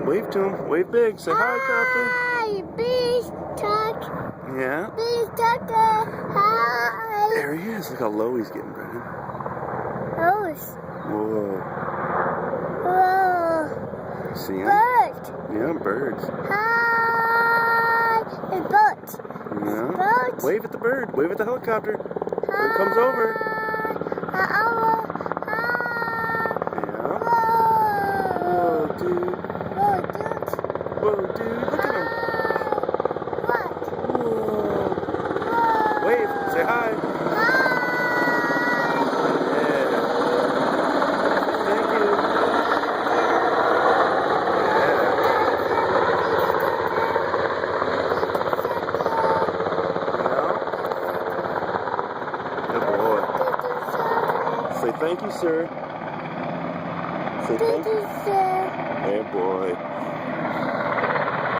Wave to him. Wave big. Say hi, copter. Hi, bees talk. Yeah. Bees talk. Hi. There he is. Look how low he's getting, Brennan. Rose. Whoa. Whoa. See him? Bird. Yeah, birds. Hi. A bird. Yeah. Bird. Wave at the bird. Wave at the helicopter. Bird comes over. Hi. Yeah. Whoa. Whoa, dude. Whoa, dude. Whoa, dude. Look at him. What? Whoa. Whoa. Wave. Say hi. Hi. Yeah. Thank you. Yeah. Good boy. Say thank you, sir. Say thank you. Thank you, sir. Hey, boy.